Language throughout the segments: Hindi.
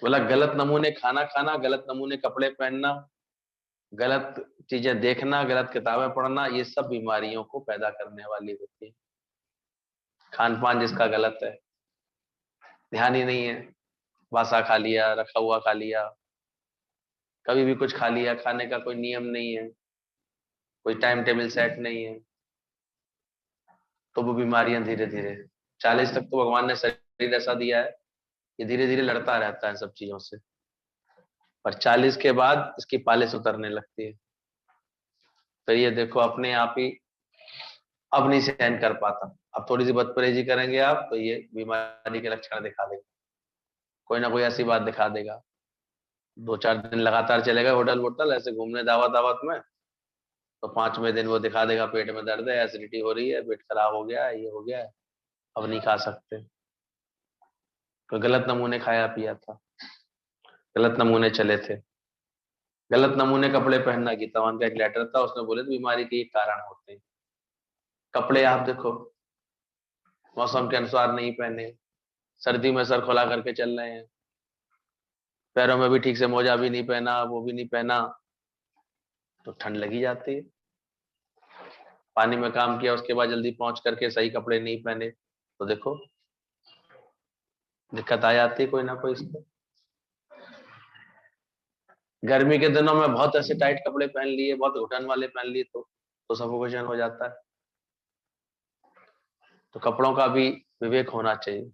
बोला गलत नमूने खाना खाना, गलत नमूने कपड़े पहनना, गलत चीजें देखना, गलत किताबें पढ़ना, ये सब बीमारियों को पैदा करने वाली होती है। खान पान जिसका गलत है, ध्यान ही नहीं है, बासा खा लिया, रखा हुआ खा लिया, कभी भी कुछ खा लिया, खाने का कोई नियम नहीं है, कोई टाइम टेबल सेट नहीं है, तो वो बीमारियां धीरे धीरे 40 तक तो भगवान ने शरीर ऐसा दिया है, ये धीरे धीरे लड़ता रहता है सब चीजों से, पर 40 के बाद इसकी पालिश उतरने लगती है। तो ये देखो अपने आप ही अब नहीं सहन कर पाता, अब थोड़ी सी बदपरहेजी करेंगे आप तो ये बीमारी के लक्षण दिखा देगा, कोई ना कोई ऐसी बात दिखा देगा। 2-4 दिन लगातार चलेगा होटल वोटल ऐसे घूमने दावत दावत में, तो 5वें दिन वो दिखा देगा पेट में दर्द है, एसिडिटी हो रही है, पेट खराब हो गया है, ये हो गया है, अब नहीं खा सकते, तो गलत नमूने खाया पिया था, गलत नमूने चले थे, गलत नमूने कपड़े पहनना। गीतावान का एक लेटर था, उसमें बोले तो बीमारी के ये कारण होते हैं। कपड़े आप देखो मौसम के अनुसार नहीं पहने, सर्दी में सर खुला करके चल रहे हैं, पैरों में भी ठीक से मोजा भी नहीं पहना, वो भी नहीं पहना, तो ठंड लगी जाती है। पानी में काम किया उसके बाद जल्दी पहुंच करके सही कपड़े नहीं पहने, तो देखो दिक्कत आ जाती है कोई ना कोई इसको। गर्मी के दिनों में बहुत ऐसे टाइट कपड़े पहन लिए, बहुत घुटन वाले पहन लिए, तो सफोकेशन हो जाता है। तो कपड़ों का भी विवेक होना चाहिए,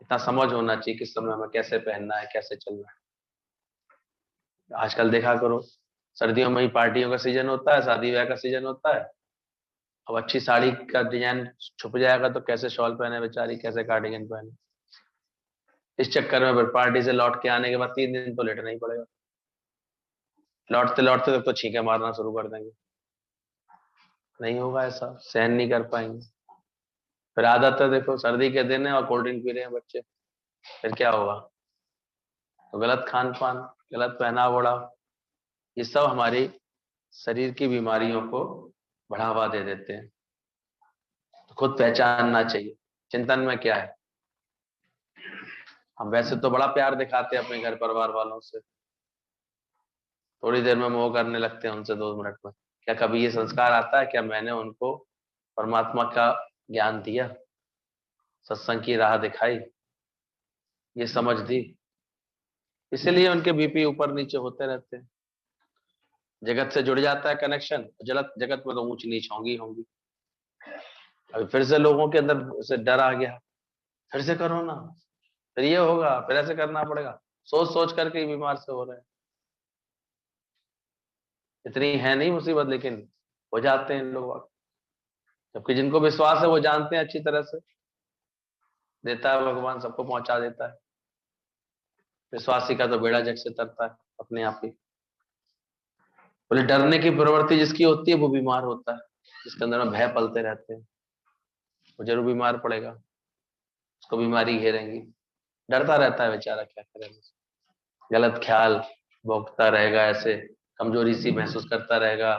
इतना समझ होना चाहिए किस समय में कैसे पहनना है, कैसे चलना है। आजकल देखा करो सर्दियों में ही पार्टियों का सीजन होता है, शादी ब्याह का सीजन होता है, अब अच्छी साड़ी का डिजाइन छुप जाएगा तो कैसे शॉल पहने बेचारी, कैसे कार्डिगन पहने। इस चक्कर में फिर पार्टी से लौट के आने के बाद 3 दिन तो लेटना ही पड़ेगा, लौटते लौटते तक तो छींके मारना शुरू कर देंगे, नहीं होगा ऐसा, सहन नहीं कर पाएंगे। फिर आदत है देखो सर्दी के दिन है और कोल्ड ड्रिंक पी रहे हैं बच्चे, फिर क्या होगा। तो गलत खान पान, गलत पहनाव ओढ़ाव, ये सब हमारी शरीर की बीमारियों को बढ़ावा दे देते हैं। तो खुद पहचानना चाहिए चिंतन में क्या है। हम वैसे तो बड़ा प्यार दिखाते हैं अपने घर परिवार वालों से, थोड़ी देर में मोह करने लगते हैं उनसे 2 मिनट में, क्या कभी ये संस्कार आता है, क्या मैंने उनको परमात्मा का ज्ञान दिया, सत्संग की राह दिखाई, ये समझ दी, इसीलिए उनके बीपी ऊपर नीचे होते रहते हैं। जगत से जुड़ जाता है कनेक्शन, जगत जगत में तो ऊंच नीच होंगी होंगी। अभी फिर से लोगों के अंदर से डर आ गया, फिर से करो ना, फिर ये होगा, फिर ऐसे करना पड़ेगा, सोच सोच करके ही बीमार से हो रहे हैं। इतनी है नहीं मुसीबत, लेकिन हो जाते हैं लोग, जबकि जिनको विश्वास है वो जानते हैं अच्छी तरह से, देता है भगवान, सबको पहुंचा देता है। विश्वासी का तो बेड़ा जग से तरता है अपने आप ही। बोले डरने की प्रवृत्ति जिसकी होती है वो बीमार होता है, जिसके अंदर में भय पलते रहते हैं वो जरूर बीमार पड़ेगा, उसको बीमारी घेरेंगी। डरता रहता है बेचारा, क्या करेगा, गलत ख्याल भोगता रहेगा, ऐसे कमजोरी सी महसूस करता रहेगा,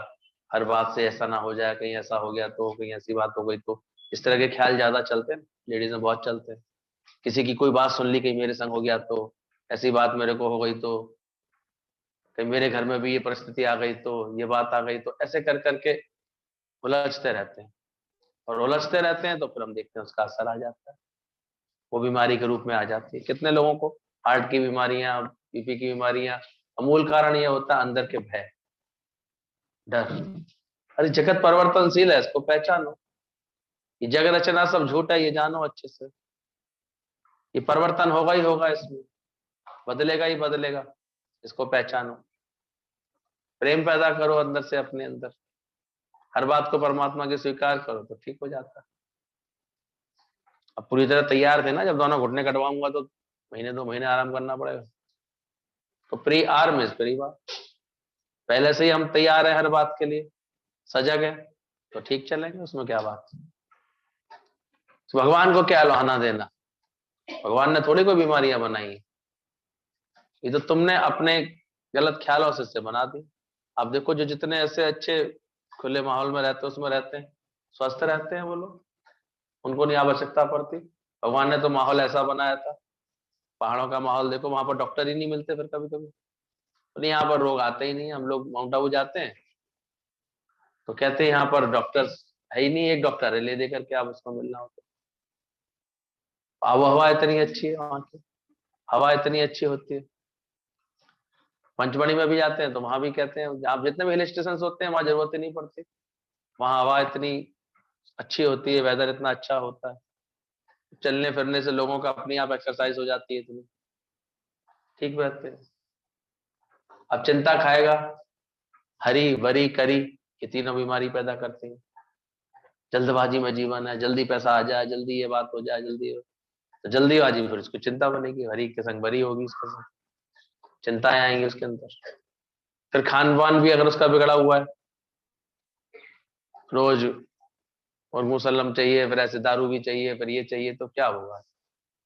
हर बात से ऐसा ना हो जाए, कहीं ऐसा हो गया तो, कहीं ऐसी बात हो गई तो, इस तरह के ख्याल ज्यादा चलते हैं, लेडीज में बहुत चलते हैं। किसी की कोई बात सुन ली, कहीं मेरे संग हो गया तो, ऐसी बात मेरे को हो गई तो, कहीं मेरे घर में भी ये परिस्थिति आ गई तो, ये बात आ गई तो, ऐसे कर करके उलझते रहते हैं। और उलझते रहते हैं तो फिर हम देखते हैं उसका असर आ जाता है, वो बीमारी के रूप में आ जाती है। कितने लोगों को हार्ट की बीमारियां, बीपी की बीमारियां, मूल कारण ये होता है अंदर के भय, डर। अरे जगत परिवर्तनशील है, इसको पहचानो, ये जग रचना सब झूठ है, ये जानो अच्छे से, ये परिवर्तन होगा ही होगा, इसमें बदलेगा ही बदलेगा, इसको पहचानो, प्रेम पैदा करो अंदर से अपने अंदर, हर बात को परमात्मा के स्वीकार करो तो ठीक हो जाता है। अब पूरी तरह तैयार थे ना, जब दोनों घुटने कटवाऊंगा तो महीने 2 महीने आराम करना पड़ेगा, तो प्री आर्म इज प्री बात, पहले से ही हम तैयार है हर बात के लिए, सजग है, तो ठीक चलेंगे, उसमें क्या बात। तो भगवान को क्या लौहाना देना, भगवान ने थोड़ी कोई बीमारियां बनाई, ये तो तुमने अपने गलत ख्यालों से बना दी। आप देखो जो जितने ऐसे अच्छे खुले माहौल में रहते हैं उसमें रहते हैं, स्वस्थ रहते हैं वो लोग, उनको नहीं आवश्यकता पड़ती, भगवान ने तो माहौल ऐसा बनाया था। पहाड़ों का माहौल देखो, वहां पर डॉक्टर ही नहीं मिलते फिर कभी कभी, तो यहाँ पर रोग आते ही नहीं। हम लोग माउंट आबू जाते हैं तो कहते हैं यहाँ पर डॉक्टर है ही नहीं, एक डॉक्टर है ले दे करके आप उसको मिलना हो तो। आबोहवा इतनी अच्छी है वहाँ की, हवा इतनी अच्छी होती है। पंचमढ़ी में भी जाते हैं तो वहां भी कहते हैं आप जितने भी हिल स्टेशन होते हैं वहां जरूरत ही नहीं पड़ती, वहां हवा इतनी अच्छी होती है, वेदर इतना अच्छा होता है, चलने फिरने से लोगों का अपनी आप एक्सरसाइज हो जाती है इतनी ठीक बात है। अब चिंता खाएगा, हरी बरी करी, ये तीनों बीमारी पैदा करती है। जल्दबाजी में जीवन है, जल्दी पैसा आ जाए, जल्दी ये बात हो जाए, जल्दी हो, तो जल्दीबाजी में फिर उसको चिंता बनेगी, हरी के संग बरी होगी उसके संग, चिंताएं आएंगी उसके अंदर। फिर खान पान भी अगर उसका बिगड़ा हुआ है, रोज और मुसल्लम चाहिए, फिर ऐसे दारू भी चाहिए, फिर ये चाहिए, तो क्या होगा,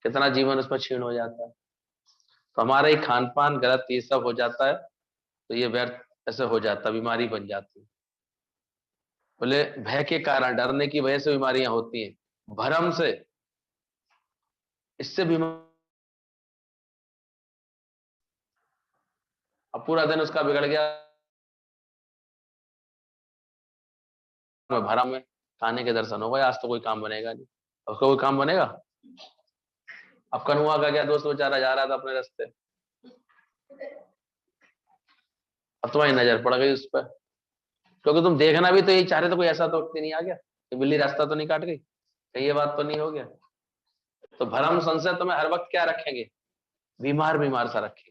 कितना जीवन उसमें क्षीण हो जाता है। तो हमारा ही खान पान गलत ये सब हो जाता है, तो ये व्यर्थ ऐसे हो जाता है, बीमारी बन जाती है। बोले भय के कारण, डरने की वजह से बीमारियां होती हैं, भरम से इससे बीमार, अब पूरा दिन उसका बिगड़ गया भरम में, खाने के दर्शन हो गए, आज तो कोई काम बनेगा नहीं, उसका कोई काम बनेगा। अब कन्हुआ का क्या दोस्त बेचारा जा रहा था अपने रास्ते, अब तुम्हारी नजर पड़ गई उस पर, क्योंकि तुम देखना भी तो यही चाह रहे थे, कोई ऐसा तो वक्त नहीं आ गया कि बिल्ली रास्ता तो नहीं काट गई, कहीं ये बात तो नहीं हो गया। तो भरम संशय तुम्हें हर वक्त क्या रखेंगे, बीमार बीमार सा रखेंगे,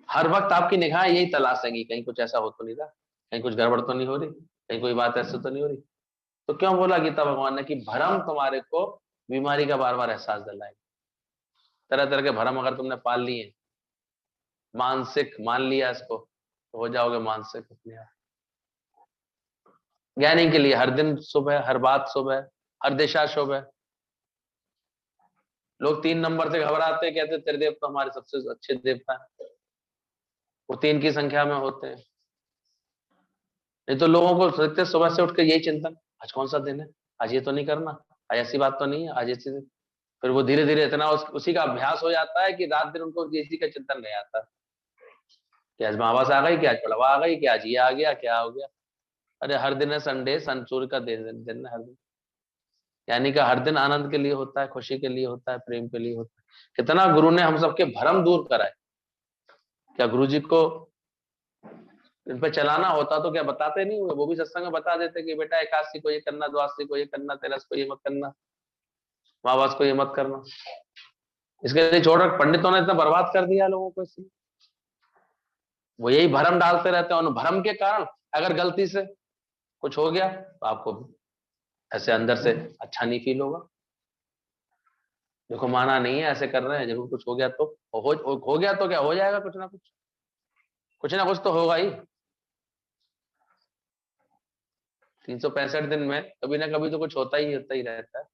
हर वक्त आपकी निगाह यही तलाशेंगी, कहीं कुछ ऐसा हो तो नहीं रहा, कहीं कुछ गड़बड़ तो नहीं हो रही, कहीं कोई बात ऐसे तो नहीं हो रही। तो क्यों बोला गीता भगवान ने कि भरम तुम्हारे को बीमारी का बार बार एहसास दिलाएगा। तरह तरह के भरम अगर तुमने पाल लिए, मानसिक मान लिया इसको, तो हो जाओगे मानसिक अपने आप। ज्ञानी के लिए हर दिन शुभ है, हर बात शुभ है, हर दिशा शुभ है। लोग 3 नंबर से घबराते, कहते त्रिदेव तो हमारे सबसे अच्छे देवता है, वो 3 की संख्या में होते हैं। नहीं तो लोगों को सोचते सुबह से उठ के यही चिंतन, आज कौन सा दिन है, आज ये तो नहीं करना, आज ऐसी बात तो नहीं है, आज ऐसी, फिर वो धीरे धीरे इतना उसी का अभ्यास हो जाता है कि रात दिन उनको इसी का चिंतन नहीं आता कि आज महावास आ गई, कि आज पड़वा आ गई, कि आज ये आ गया, क्या हो गया। अरे हर दिन है संडे, सन सूर्य का दिन है हर दिन, यानी कि हर दिन आनंद के लिए होता है, खुशी के लिए होता है, प्रेम के लिए होता है। कितना गुरु ने हम सबके भ्रम दूर कराए। क्या गुरु जी को इन पे चलाना होता तो क्या बताते नहीं हुए, वो भी सत्संग में बता देते कि बेटा एकादशी को ये करना, द्वादशी को ये करना, तेरस को ये मत करना, महावास को ये मत करना। इसके लिए छोड़ रख, पंडितों ने इतना बर्बाद कर दिया लोगों को इसलिए, वो यही भरम डालते रहते हैं, और भरम के कारण अगर गलती से कुछ हो गया तो आपको ऐसे अंदर से अच्छा नहीं फील होगा। देखो माना नहीं है, ऐसे कर रहे हैं, जरूर कुछ हो गया तो हो गया तो क्या हो जाएगा, कुछ ना कुछ तो होगा ही। 365 दिन में कभी ना कभी तो कुछ होता ही रहता है।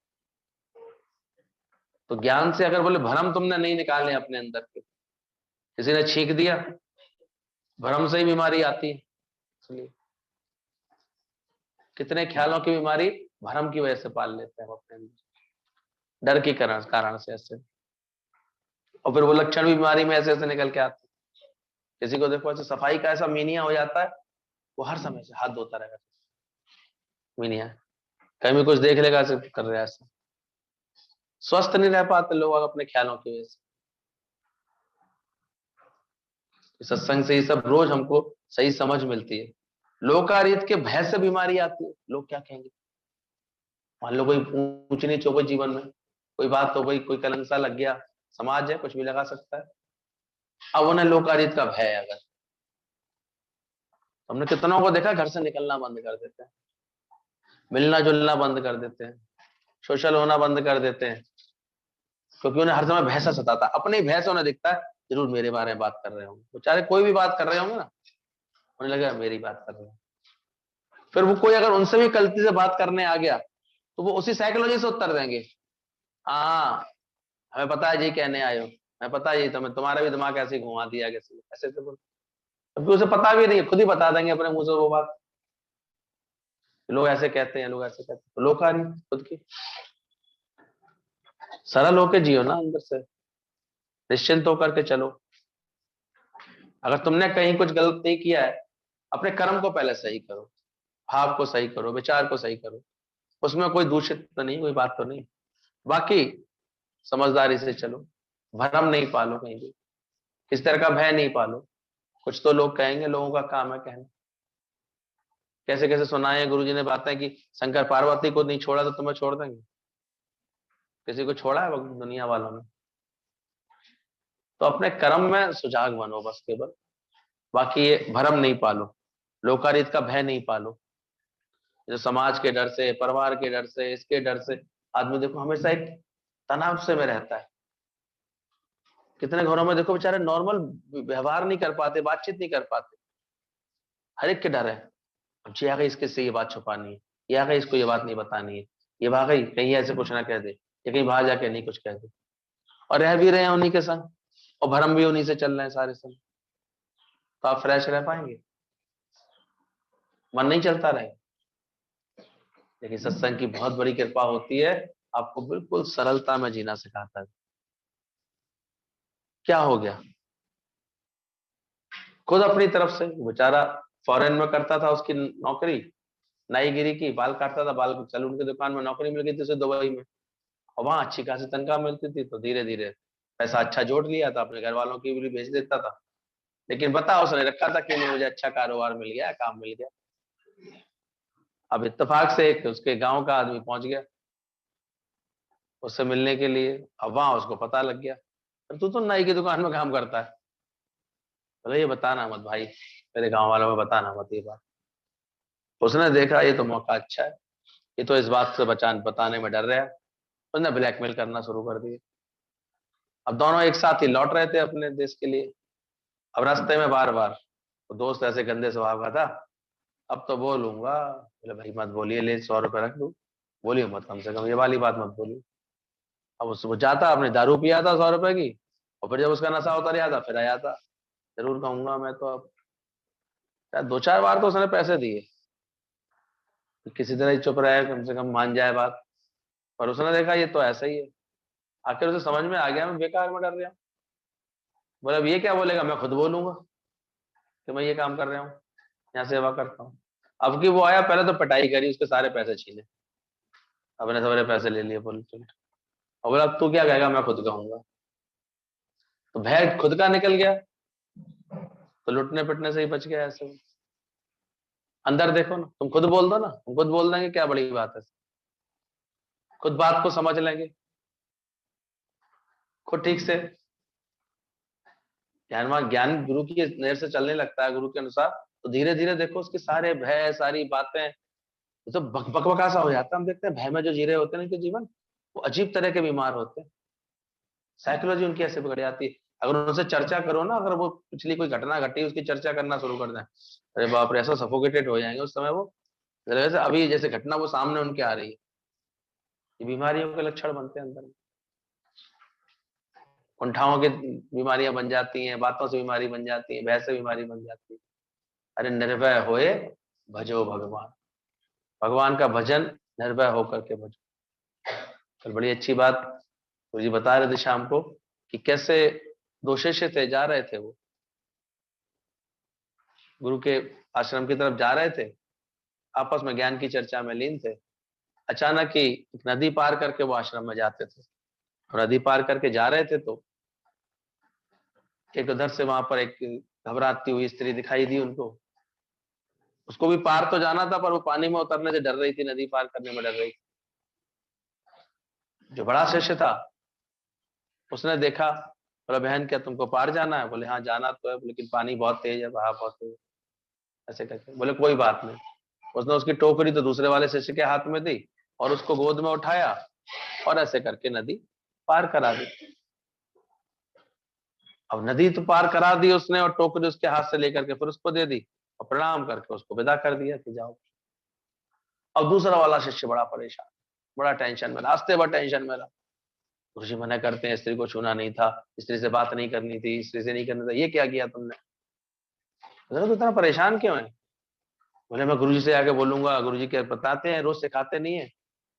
तो ज्ञान से अगर बोले भरम तुमने नहीं निकाले अपने अंदर के, किसी ने छींक दिया, भरम से ही बीमारी आती है। इसलिए कितने ख्यालों की बीमारी भरम की वजह से पाल लेते हैं अपने अंदर, डर के कारण से ऐसे। और फिर वो लक्षण भी बीमारी में ऐसे ऐसे निकल के आते हैं। किसी को देखो ऐसे सफाई का ऐसा मीनिया हो जाता है, वो हर समय से हाथ धोता रहेगा, मीनिया कहीं भी कुछ देख लेगा ऐसे कर रहा है, ऐसा स्वस्थ नहीं रह पाते लोग अपने ख्यालों की वजह से। सत्संग से ये सब रोज हमको सही समझ मिलती है। लोकारीत के भय से बीमारी आती है, लोग क्या कहेंगे, मान लो कोई ऊंच नीच हो गई जीवन में, कोई बात हो गई, कोई कलंक सा लग गया, समाज है कुछ भी लगा सकता है। अब उन्हें लोकारीत का भय है अगर, हमने कितनों को देखा घर से निकलना बंद कर देते हैं, मिलना जुलना बंद कर देते हैं, सोशल होना बंद कर देते हैं, क्योंकि उन्हें हर समय भय से सताता है। अपने भय से उन्हें दिखता है जरूर मेरे बारे में बात कर रहे होंगे, वो चाहे कोई भी बात कर रहे होंगे ना, उन्हें लगेगा मेरी बात कर रहे हैं। फिर वो कोई अगर उनसे भी गलती से बात करने आ गया तो वो उसी साइकोलॉजी से उत्तर देंगे, हाँ हमें पता है जी कहने आए हो, हमें पता है जी तुम्हें, तुम्हारा भी दिमाग ऐसे घुमा दिया कैसे ऐसे तो बोल, क्योंकि उसे पता भी नहीं, खुद ही बता देंगे अपने मुंह से वो बात, लोग ऐसे कहते हैं, लोग ऐसे कहते हैं, तो लोग आ रही खुद की, सरल होके जियो ना अंदर से। निश्चिंत होकर के चलो। अगर तुमने कहीं कुछ गलत नहीं किया है, अपने कर्म को पहले सही करो, भाव को सही करो, विचार को सही करो, उसमें कोई दूषित तो नहीं, कोई बात तो नहीं। बाकी समझदारी से चलो, भ्रम नहीं पालो, कहीं भी किस तरह का भय नहीं पालो। कुछ तो लोग कहेंगे, लोगों का काम है कहना। कैसे कैसे सुनाए गुरुजी ने बातें कि शंकर पार्वती को नहीं छोड़ा तो तुम्हें छोड़ देंगे। किसी को छोड़ा है दुनिया वालों ने? तो अपने कर्म में सुजाग बनो बस केवल। बाकी ये भरम नहीं पालो, लोकारित का भय नहीं पालो, जो समाज के डर से, परिवार के डर से, इसके डर से आदमी देखो हमेशा एक तनाव से में रहता है। कितने घरों में देखो बेचारे नॉर्मल व्यवहार नहीं कर पाते, बातचीत नहीं कर पाते, हर एक के डर है। अब जी आ गई इसके से ये बात छुपानी है, ये आ गई इसको ये बात नहीं बतानी है, ये आ गई कहीं ऐसे कुछ ना कह दे, ये कहीं बाहर जाके नहीं कुछ कह दे। और रह भी रहे हैं उन्हीं के संग, और भरम भी उन्हीं से चल रहे हैं सारे संग। तो आप फ्रेश रह पाएंगे? मन नहीं चलता रहे। लेकिन सत्संग की बहुत बड़ी कृपा होती है, आपको बिल्कुल सरलता में जीना सिखाता है। क्या हो गया, खुद अपनी तरफ से बेचारा फॉरेन में करता था, उसकी नौकरी नाईगिरी की, बाल काटता था, बाल सैलून की दुकान में नौकरी मिल गई थी उसे दुबई में, और वहां अच्छी खासी तनख्वाह मिलती थी। तो धीरे धीरे पैसा अच्छा जोड़ लिया था, अपने घर वालों की भी भेज देता था। लेकिन बता उसने रखा था कि नहीं, मुझे अच्छा कारोबार मिल गया, काम मिल गया। अब इत्तेफाक से एक उसके गांव का आदमी पहुंच गया उससे मिलने के लिए। अब वहां उसको पता लग गया, तू तो नाई की दुकान में काम करता है। बोले ये बताना मत भाई, मेरे गांव वालों में बताना मत ये बात। उसने देखा ये तो मौका अच्छा है, ये तो इस बात से बताने में डर रहा है। उसने ब्लैकमेल करना शुरू कर दिया। अब दोनों एक साथ ही लौट रहे थे अपने देश के लिए। अब रास्ते में बार बार तो दोस्त ऐसे गंदे स्वभाव का था, अब तो बोलूंगा। बोले भाई मत बोलिए, ले 100 रुपए रख दू, बोलिए मत, कम से कम ये वाली बात मत बोलिए। अब उसको जाता, अपने दारू पिया था 100 रुपए की, और फिर जब उसका नशा उतर जाता फिर आया था। जरूर कहूंगा मैं तो। अब शायद 2-4 बार तो उसने पैसे दिए, तो किसी तरह ही चुप रहे, कम से कम मान जाए बात। पर उसने देखा ये तो ऐसा ही है। आखिर उसे समझ में आ गया मैं बेकार में डर रहा हूँ। बोला अब ये क्या बोलेगा, मैं खुद बोलूंगा कि मैं ये काम कर रहा हूँ, यहाँ सेवा करता हूँ। अब की वो आया, पहले तो पिटाई करी, उसके सारे पैसे छीने, अपने सारे पैसे ले लिए पुलिस ने। और बोला अब तू क्या कहेगा, मैं खुद कहूंगा। तो भय खुद का निकल गया, तो लुटने पिटने से ही बच गया ऐसे। अंदर देखो ना, तुम खुद बोल दो ना, तुम खुद बोल देंगे, क्या बड़ी बात है। खुद बात को समझ लेंगे, खुद ठीक से ज्ञान गुरु की नजर से चलने लगता है, गुरु के अनुसार। तो धीरे धीरे देखो उसके सारे भय, सारी बातें तो बकबका सा हो जाता है। हम देखते हैं भय में जो जी रहे होते हैं इनके जीवन, वो अजीब तरह के बीमार होते हैं। साइकोलॉजी उनकी ऐसे बिगड़ जाती है। अगर उनसे चर्चा करो ना, अगर वो पिछली कोई घटना घटी उसकी चर्चा करना शुरू कर दें, अरे बाप रे, ऐसा सफोकेटेड हो जाएंगे उस समय वो, जैसे अभी जैसे घटना वो सामने उनके आ रही है। ये बीमारियों के लक्षण बनते हैं अंदर में। कुंठाओं की बीमारियां बन जाती हैं, बातों से बीमारी बन जाती है, भय से बीमारी बन जाती है। अरे निर्भय होए भजो भगवान, भगवान का भजन निर्भय होकर के भजो। तो बड़ी अच्छी बात गुरु जी बता रहे थे शाम को कि कैसे 2 शिष्य थे, जा रहे थे वो गुरु के आश्रम की तरफ जा रहे थे, आपस में ज्ञान की चर्चा में लीन थे। अचानक ही एक नदी पार करके वो आश्रम में जाते थे, और नदी पार करके जा रहे थे तो एक उधर से वहां पर एक घबराती हुई स्त्री दिखाई दी उनको। उसको भी पार तो जाना था, पर वो पानी में उतरने से डर रही थी, नदी पार करने में डर रही थी। जो बड़ा शिष्य था उसने देखा, बोला बहन क्या तुमको पार जाना है? बोले हाँ जाना तो है, लेकिन पानी बहुत तेज है, बहाव बहुत तेज है। ऐसे करके बोले कोई बात नहीं। उसने उसकी टोकरी तो दूसरे वाले शिष्य के हाथ में दी, और उसको गोद में उठाया, और ऐसे करके नदी पार करा दी। अब नदी तो पार करा दी उसने, और टोकरी उसके हाथ से लेकर के फिर उसको दे दी, और प्रणाम करके उसको विदा कर दिया कि जाओ। अब दूसरा वाला शिष्य बड़ा परेशान, बड़ा टेंशन में, रास्ते भर टेंशन में रहा। गुरुजी मना करते हैं, स्त्री को छूना नहीं था, स्त्री से बात नहीं करनी थी, स्त्री से नहीं करना था, ये क्या किया तुमने? तो इतना परेशान क्यों है? बोले मैं गुरुजी से आके बोलूंगा, गुरुजी के बताते हैं, रोज सिखाते नहीं है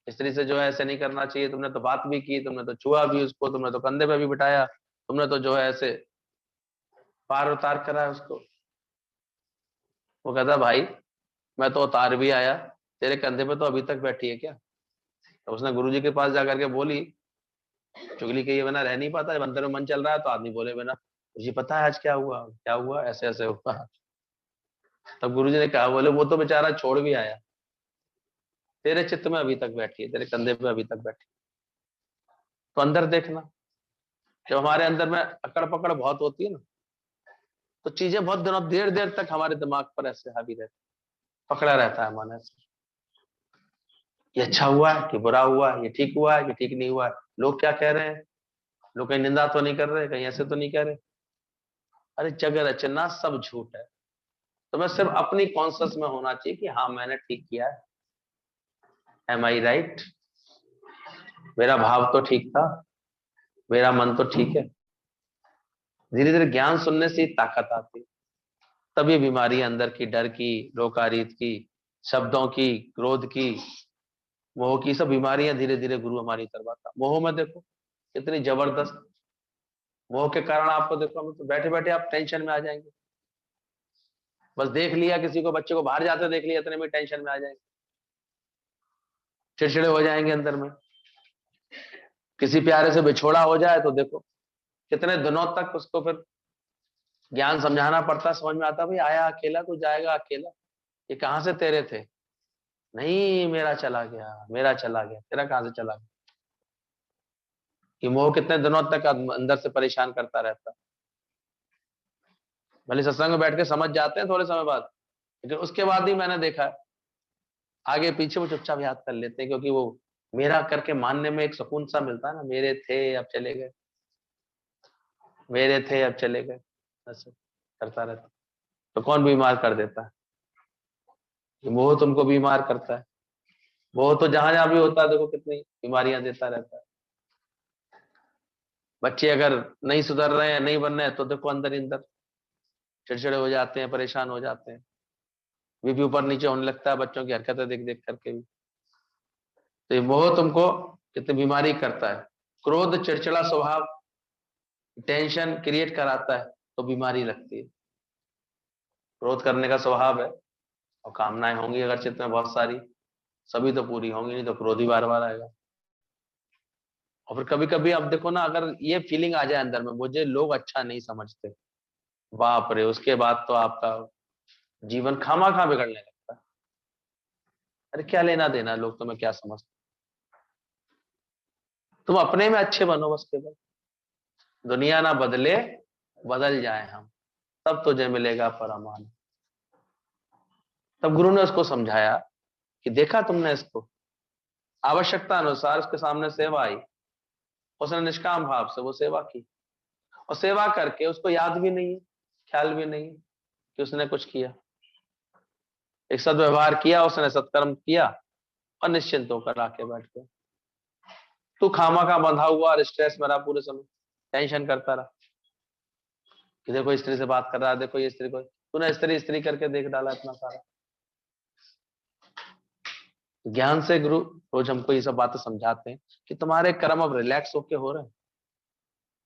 स्त्री से जो है ऐसे नहीं करना चाहिए, तुमने तो बात भी की, तुमने तो छुआ भी उसको, तुमने तो कंधे पे भी बिठाया, तुमने तो जो है ऐसे पार उतार करा है उसको। वो कहता भाई मैं तो उतार भी आया, तेरे कंधे पे तो अभी तक बैठी है क्या? तो उसने गुरुजी के पास जाकर के बोली, चुगली किए बिना रह नहीं पाता, जब अंदर में मन चल रहा है तो आदमी बोले बिना, मुझे पता है आज क्या हुआ, क्या हुआ, ऐसे ऐसे हुआ। तब गुरुजी ने कहा, बोले वो तो बेचारा छोड़ भी आया, तेरे चित्त में अभी तक बैठी है, तेरे कंधे पे अभी तक बैठी है। तो अंदर देखना, जब हमारे अंदर में अकड़ पकड़ बहुत होती है ना, तो चीजें बहुत दिनों देर देर तक हमारे दिमाग पर ऐसे हावी रहती, पकड़ा रहता है मन ऐसे, ये अच्छा हुआ है कि बुरा हुआ है, ये ठीक हुआ है कि ठीक नहीं हुआ है, लोग क्या कह रहे हैं, लोग कहीं निंदा तो नहीं कर रहे, कहीं ऐसे तो नहीं कह रहे। अरे जग रचना सब झूठ है। तो मैं सिर्फ अपनी कॉन्सियस में होना चाहिए कि हाँ मैंने ठीक किया है, एम आई राइट, मेरा भाव तो ठीक था, मेरा मन तो ठीक है। धीरे धीरे ज्ञान सुनने से ही ताकत आती है। तब ये बीमारी अंदर की, डर की, लोकारीत की, शब्दों की, क्रोध की, मोह की, सब बीमारियां धीरे धीरे गुरु हमारी तरफ आता। मोह में देखो कितनी जबरदस्त, मोह के कारण आपको देखो, हम तो बैठे बैठे आप टेंशन में आ जाएंगे। बस देख लिया किसी को, बच्चे को बाहर जाते देख लिया, इतने में टेंशन में आ जाएंगे, चिड़चिड़े हो जाएंगे अंदर में। किसी प्यारे से बिछोड़ा हो जाए तो देखो कितने दिनों तक उसको फिर ज्ञान समझाना पड़ता, समझ में आता, भाई आया अकेला तो जाएगा अकेला, ये कहाँ से तेरे थे? नहीं मेरा चला गया, मेरा चला गया, तेरा कहाँ से चला गया? ये मोह कितने दिनों तक अंदर से परेशान करता रहता। भले सत्संग में बैठ के समझ जाते हैं थोड़े समय बाद, लेकिन उसके बाद भी मैंने देखा है, आगे पीछे वो चुपचाप याद कर लेते हैं, क्योंकि वो मेरा करके मानने में एक सुकून सा मिलता है ना, मेरे थे अब चले गए, मेरे थे अब चले गए, ऐसे करता रहता। तो कौन बीमार कर देता है? ये मोह तुमको बीमार करता है। मोह तो जहां जहां भी होता है देखो कितनी बीमारियां देता रहता है। बच्चे अगर नहीं सुधर रहे हैं, नहीं बन रहे हैं, तो देखो अंदर ही अंदर चिड़चिड़े हो जाते हैं, परेशान हो जाते हैं, बीपी ऊपर नीचे होने लगता है बच्चों की हरकतें देख देख करके भी। तो ये मोह तुमको कितनी बीमारी करता है। क्रोध चिड़चिड़ा स्वभाव टेंशन क्रिएट कराता है, तो बीमारी लगती है। क्रोध करने का स्वभाव है, और कामनाएं होंगी अगर चित्त में बहुत सारी, सभी तो पूरी होंगी नहीं, तो क्रोध ही बार बार आएगा। और फिर कभी कभी आप देखो ना, अगर ये फीलिंग आ जाए अंदर में, मुझे लोग अच्छा नहीं समझते, बाप रे, उसके बाद तो आपका जीवन खामा खा बिगड़ने लगता है। अरे क्या लेना देना लोग तुम्हें क्या समझते, तुम अपने में अच्छे बनो बस केवल, दुनिया ना बदले, बदल जाए हम, तब तुझे मिलेगा परमान। तब गुरु ने उसको समझाया कि देखा तुमने इसको, आवश्यकता अनुसार उसके सामने सेवा आई, उसने निष्काम भाव से वो सेवा की, और सेवा करके उसको याद भी नहीं है, ख्याल भी नहीं है कि उसने कुछ किया। एक सदव्यवहार किया उसने, सत्कर्म किया, और निश्चिंत होकर आके बैठ गया। तू खामा खा बंधा हुआ और स्ट्रेस में रहा पूरे समय, टेंशन करता रहा कि देखो स्त्री से बात कर रहा है, देखो ये स्त्री को, तूने स्त्री स्त्री करके देख डाला इतना सारा। ज्ञान से गुरु रोज हमको ये सब बातें समझाते हैं कि तुम्हारे कर्म अब रिलैक्स होके हो रहे हैं,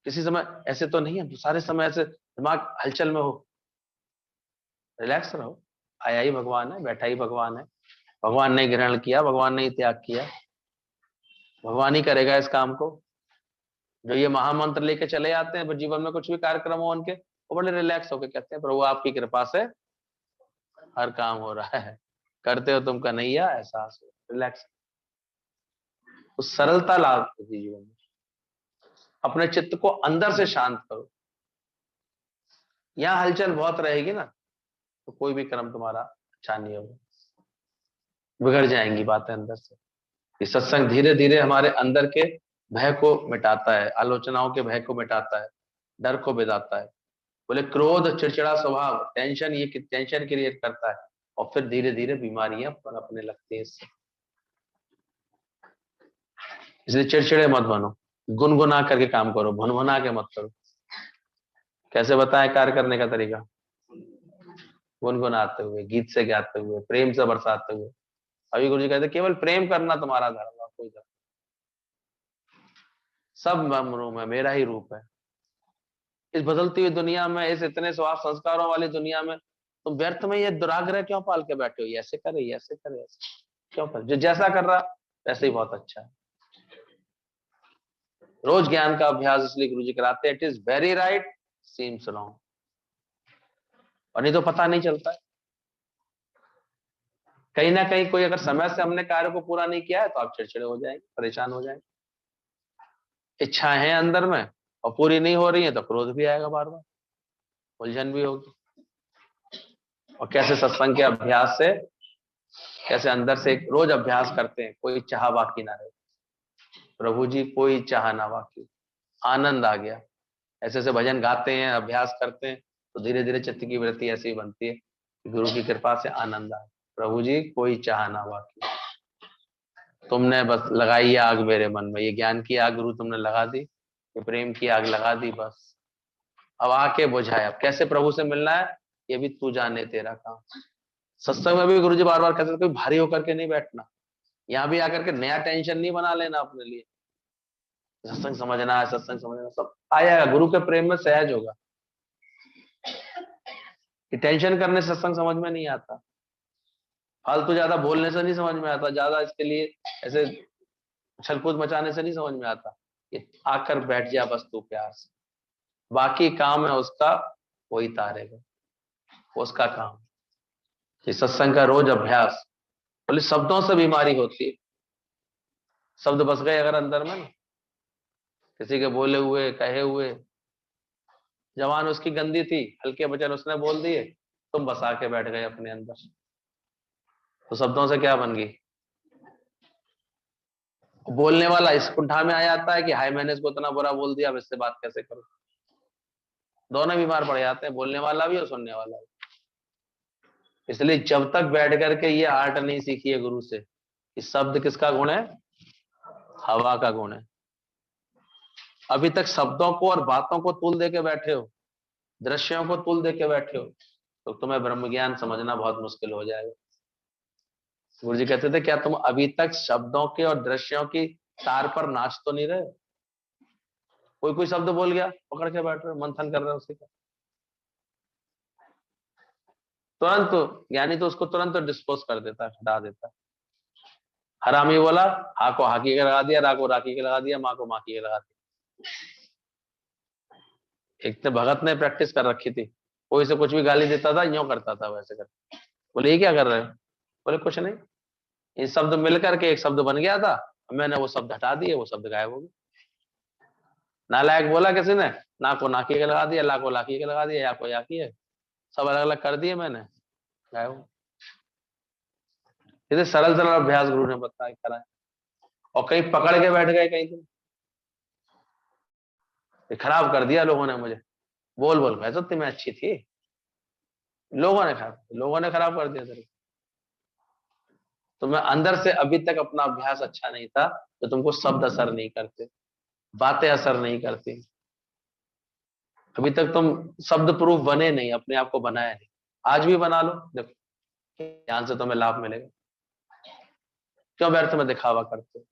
किसी समय ऐसे तो नहीं है सारे समय ऐसे दिमाग हलचल में हो, रिलैक्स रहो। आया ही भगवान है, बैठा ही भगवान है, भगवान ने ग्रहण किया, भगवान ने त्याग किया, भगवान ही करेगा इस काम को। जो ये महामंत्र लेके चले आते हैं, जीवन में कुछ भी कार्यक्रम हो उनके, वो बड़े रिलैक्स होके कहते हैं प्रभु आपकी कृपा से हर काम हो रहा है, करते हो तुम कन्हैया, एहसास हो, रिलैक्स। उस सरलता लाभ जीवन में, अपने चित्त को अंदर से शांत करो। यहाँ हलचल बहुत रहेगी ना, तो कोई भी कर्म तुम्हारा अच्छा नहीं होगा, बिगड़ जाएंगी बातें अंदर से। ये सत्संग धीरे धीरे हमारे अंदर के भय को मिटाता है, आलोचनाओं के भय को मिटाता है, डर को बिदाता है। बोले क्रोध चिड़चिड़ा स्वभाव टेंशन, ये टेंशन क्रिएट करता है, और फिर धीरे धीरे बीमारियां पनपने लगती है इससे। इसलिए चिड़चिड़े मत बनो, गुनगुना करके काम करो, भुनभुना के मत करो। कैसे बताएं कार्य करने का तरीका? गुनगुनाते हुए, गीत से गाते हुए, प्रेम से बरसाते हुए। अभी गुरु जी कहते केवल प्रेम करना तुम्हारा धर्म है, कोई धर्म, सब रूप है, मेरा ही रूप है, इस बदलती हुई दुनिया में, इस इतने स्वार्थ संस्कारों वाली दुनिया में तुम व्यर्थ में ये दुराग्रह क्यों पाल के बैठे हो? ये ऐसे करे, ये ऐसे करे, ऐसे क्यों करे? जो जैसा कर रहा वैसे ही बहुत अच्छा है। रोज ज्ञान का अभ्यास इसलिए गुरु जी कराते हैं, it is very right seems wrong, और नहीं तो पता नहीं चलता है। कहीं ना कहीं कोई अगर समय से हमने कार्य को पूरा नहीं किया है तो आप चिड़चिड़े हो जाएंगे, परेशान हो जाएंगे। इच्छाएं हैं अंदर में और पूरी नहीं हो रही है तो क्रोध भी आएगा, बार बार उलझन भी होगी। और कैसे सत्संग के अभ्यास से, कैसे अंदर से रोज अभ्यास करते हैं, कोई चाह बाकी ना रहे, प्रभु जी कोई चाह ना बाकी, आनंद आ गया। ऐसे ऐसे भजन गाते हैं, अभ्यास करते हैं, तो धीरे धीरे चित्त की वृत्ति ऐसी ही बनती है कि गुरु की कृपा से आनंद आए। प्रभु जी कोई चाह ना बाकी, तुमने बस लगाई है आग मेरे मन में, ये ज्ञान की आग गुरु तुमने लगा दी, ये प्रेम की आग लगा दी, बस अब आके बुझाए। अब कैसे प्रभु से मिलना है ये भी तू जाने, तेरा काम। सत्संग में भी गुरु जी बार बार कहते थे कोई भारी होकर के नहीं बैठना, यहाँ भी आकर के नया टेंशन नहीं बना लेना अपने लिए, सत्संग समझना है, सत्संग समझना, सब आएगा गुरु के प्रेम में सहज होगा। कि टेंशन करने से सत्संग समझ में नहीं आता, फालतू ज्यादा बोलने से नहीं समझ में आता, ज्यादा इसके लिए ऐसे छलकूद मचाने से नहीं समझ में आता। ये आकर बैठ जा बस तू प्यार से, बाकी काम है उसका वही तारेगा, उसका काम। ये सत्संग का रोज अभ्यास, बोले शब्दों से बीमारी होती है, शब्द बस गए अगर अंदर में, किसी के बोले हुए कहे हुए, जवान उसकी गंदी थी, हल्के वचन उसने बोल दिए, तुम बसा के बैठ गए अपने अंदर, तो शब्दों से क्या बन गई? बोलने वाला इस कुंठा में आ जाता है कि हाय मैंने इसको इतना बुरा बोल दिया, अब इससे बात कैसे करूं। दोनों बीमार पड़ जाते हैं, बोलने वाला भी और सुनने वाला भी। इसलिए जब तक बैठ करके ये आर्ट नहीं सीखी है गुरु से कि शब्द किसका गुण है, हवा का गुण है, अभी तक शब्दों को और बातों को तुल दे के बैठे हो, दृश्यों को तुल दे के बैठे हो, तो तुम्हें ब्रह्म ज्ञान समझना बहुत मुश्किल हो जाएगा। गुरु जी कहते थे क्या तुम अभी तक शब्दों के और दृश्यों की तार पर नाच तो नहीं रहे? कोई कोई शब्द बोल गया, पकड़ के बैठ रहे, मंथन कर रहे हो उसी का, तुरंत ज्ञानी तो उसको तुरंत डिस्पोज कर देता है, हटा देता है। हरामी बोला, हा को हाकी के लगा दिया, रा को राखी के लगा दिया, माँ को माकी के लगा दिया। एक तो भगत ने प्रैक्टिस कर रखी थी, कोई से कुछ भी गाली देता था, यूं करता था वैसे कर। बोले ये क्या कर रहे हो? बोले कुछ नहीं, ये शब्द मिलकर के एक शब्द बन गया था, मैंने वो शब्द हटा दिए, वो शब्द गायब हो गए। नालायक बोला किसी ने, ना को नाकी के लगा दिया, ला को लाकी के लगा दिया, या को याकी है, सब अलग अलग कर दिए मैंने, गायब हो। इसे सरल सरल अभ्यास गुरु ने बताया कराया, और कहीं पकड़ के बैठ गए, कहीं तो खराब कर दिया लोगों ने मुझे, बोल बोल मैं तो तुम्हें अच्छी थी, लोगों ने खराब कर दिया तेरे। तो मैं अंदर से अभी तक अपना अभ्यास अच्छा नहीं था, तो तुमको शब्द असर नहीं करते, बातें असर नहीं करती, अभी तक तुम शब्द प्रूफ बने नहीं, अपने आप को बनाया नहीं। आज भी बना लो, देखो ध्यान से तुम्हें लाभ मिलेगा। क्यों व्यर्थ में दिखावा करते हो?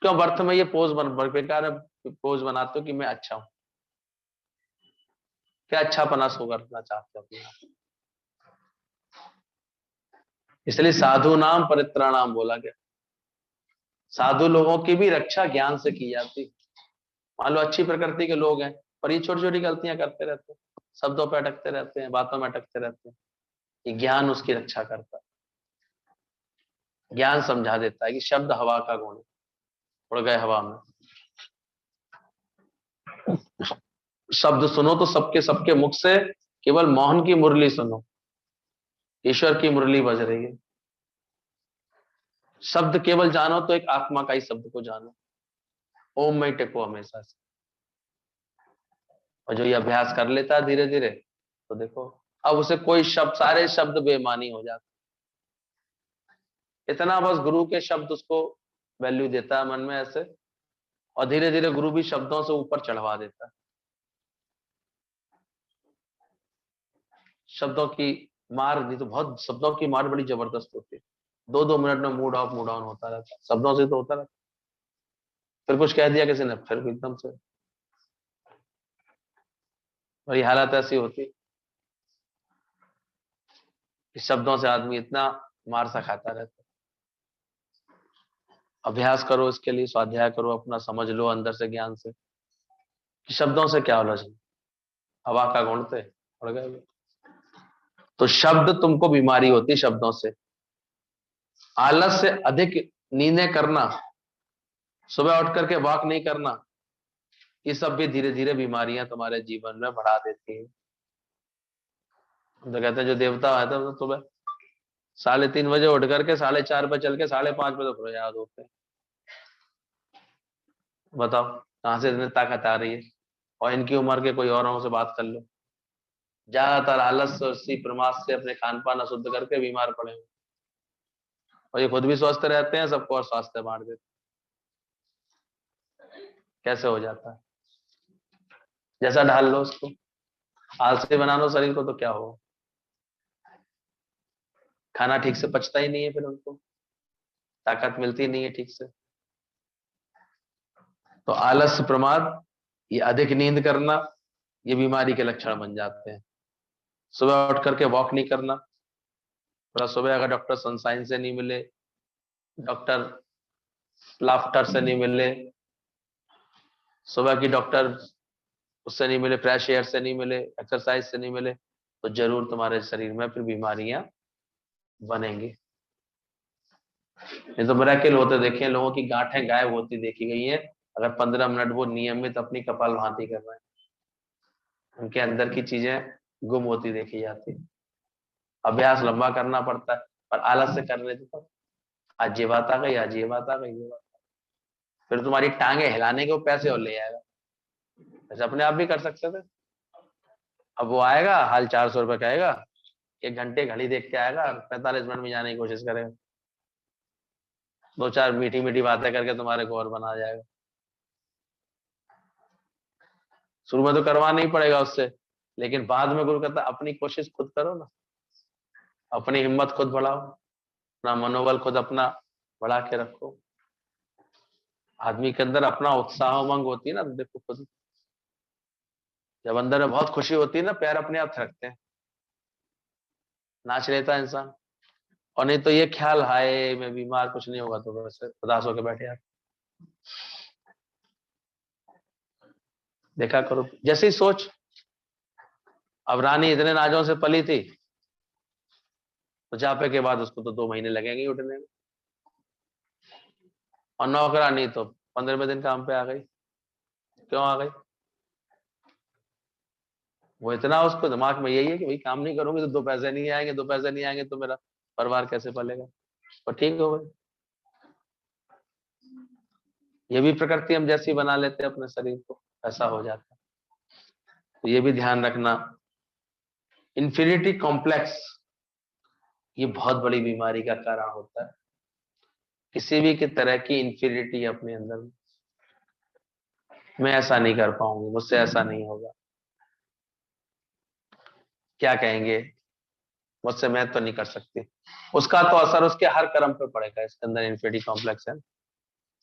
क्यों व्यर्थ में ये पोज बेकार पोज बनाते हो कि मैं अच्छा हूं? क्या अच्छापना शो करना चाहते हो अपने आप? इसलिए साधु नाम परित्राणाम बोला गया, साधु लोगों की भी रक्षा ज्ञान से की जाती। मान लो अच्छी प्रकृति के लोग हैं, पर ये छोटी छोटी गलतियां करते रहते हैं, शब्दों पे अटकते रहते हैं, बातों में अटकते रहते हैं, ये ज्ञान उसकी रक्षा करता है। ज्ञान समझा देता है कि शब्द हवा का गुण है, उड़ गए हवा में। शब्द सुनो तो सबके सबके मुख से केवल मोहन की मुरली सुनो, ईश्वर की मुरली बज रही है। शब्द केवल जानो तो एक आत्मा का ही शब्द को जानो, ओम में टेको हमेशा से। और जो ये अभ्यास कर लेता है धीरे धीरे, तो देखो अब उसे कोई शब्द, सारे शब्द बेमानी हो जाते, इतना बस गुरु के शब्द उसको वैल्यू देता है मन में ऐसे, और धीरे धीरे गुरु भी शब्दों से ऊपर चढ़वा देता है। शब्दों की मार नहीं तो बहुत, शब्दों की मार बड़ी जबरदस्त होती है, 2-2 मिनट में मूड ऑफ मूड ऑन होता रहता है, शब्दों से तो होता रहता है। फिर कुछ कह दिया किसी ने, फिर एकदम से और ये हालत ऐसी होती कि शब्दों से आदमी इतना मार सा खाता रहता है। अभ्यास करो इसके लिए, स्वाध्याय करो अपना, समझ लो अंदर से ज्ञान से कि शब्दों से क्या उलझना, हवा का गुण थे उड़ गए। तो शब्द तुमको बीमारी होती है शब्दों से। आलस से अधिक नींदें करना, सुबह उठ करके वॉक नहीं करना, ये सब भी धीरे धीरे बीमारियां तुम्हारे जीवन में बढ़ा देती हैं। तो कहते हैं जो देवता है तो सुबह 3:30 बजे उठ करके 4:30 पे चल के 5:30 पे तो प्रयाद होते हैं। बताओ कहां से इतनी ताकत आ रही है। और इनकी उम्र के कोई औरों से बात कर लो, ज्यादातर आलस और इसी प्रमाद से अपने खान पान अशुद्ध करके बीमार पड़े हुए। और ये खुद भी स्वस्थ रहते हैं, सबको और स्वास्थ्य बांट देते। कैसे हो जाता है? जैसा ढाल लो उसको, आलसी बना लो शरीर को तो क्या हो, खाना ठीक से पचता ही नहीं है, फिर उनको ताकत मिलती नहीं है ठीक से। तो आलस, प्रमाद, ये अधिक नींद करना, ये बीमारी के लक्षण बन जाते हैं। सुबह उठ करके वॉक नहीं करना, थोड़ा सुबह अगर डॉक्टर सनसाइन से नहीं मिले, डॉक्टर लाफ्टर से नहीं मिले, सुबह की डॉक्टर उससे नहीं मिले, फ्रेश एयर से नहीं मिले, एक्सरसाइज से नहीं मिले, तो जरूर तुम्हारे शरीर में फिर बीमारियां बनेंगी। ये तो मिरेकल होते देखे हैं, लोगों की गांठें गायब होती देखी गई है, अगर 15 मिनट वो नियमित अपनी कपालभाति कर रहे हैं, उनके अंदर की चीजें गुम होती देखी जाती है। अभ्यास लंबा करना पड़ता है, पर आलस से करने तो आज ये बात आ गई, आज ये बात आ गई, ये बात, फिर तुम्हारी टांगे हिलाने के वो पैसे और ले आएगा। ऐसे अपने आप भी कर सकते थे। अब वो आएगा, हाल 400 रुपए कहेगा, 1 घंटे घड़ी देख के आएगा, 45 मिनट में जाने की कोशिश करेगा, 2-4 मीठी मीठी बातें करके तुम्हारे को और बना जाएगा। शुरू में तो करवाना ही पड़ेगा उससे, लेकिन बाद में गुरु कहता अपनी कोशिश खुद करो ना, अपनी हिम्मत खुद बढ़ाओ, अपना मनोबल खुद अपना बढ़ा के रखो। आदमी के अंदर अपना उत्साह उमंग होती है ना, तो देखो खुद जब अंदर में बहुत खुशी होती है ना, पैर अपने आप थिरकते हैं, नाच लेता है इंसान। और नहीं तो ये ख्याल, हाय मैं बीमार, कुछ नहीं होगा, तो वैसे उदास होकर बैठे यार। देखा करो जैसी सोच। अब रानी इतने नाजों से पली थी, तो जापे के बाद उसको तो 2 महीने लगेंगे ही उठने में, और नौकरानी तो 15वें दिन काम पे आ गई। क्यों आ गई? वो इतना उसको दिमाग में यही है कि भाई काम नहीं करूंगी तो 2 पैसे नहीं आएंगे, 2 पैसे नहीं आएंगे तो मेरा परिवार कैसे पलेगा। और ठीक हो गई। ये भी प्रकृति हम जैसी बना लेते हैं अपने शरीर को, ऐसा हो जाता है। तो ये भी ध्यान रखना। इंफिनिटी कॉम्प्लेक्स, ये बहुत बड़ी बीमारी का कारण होता है। किसी भी की तरह की इंफिनिटी अपने अंदर में, मैं ऐसा नहीं कर पाऊंगी, मुझसे ऐसा नहीं होगा, क्या कहेंगे, मुझसे मैं तो नहीं कर सकती। उसका तो असर उसके हर कर्म पे पड़ेगा। इसके अंदर इंफिनिटी कॉम्प्लेक्स है।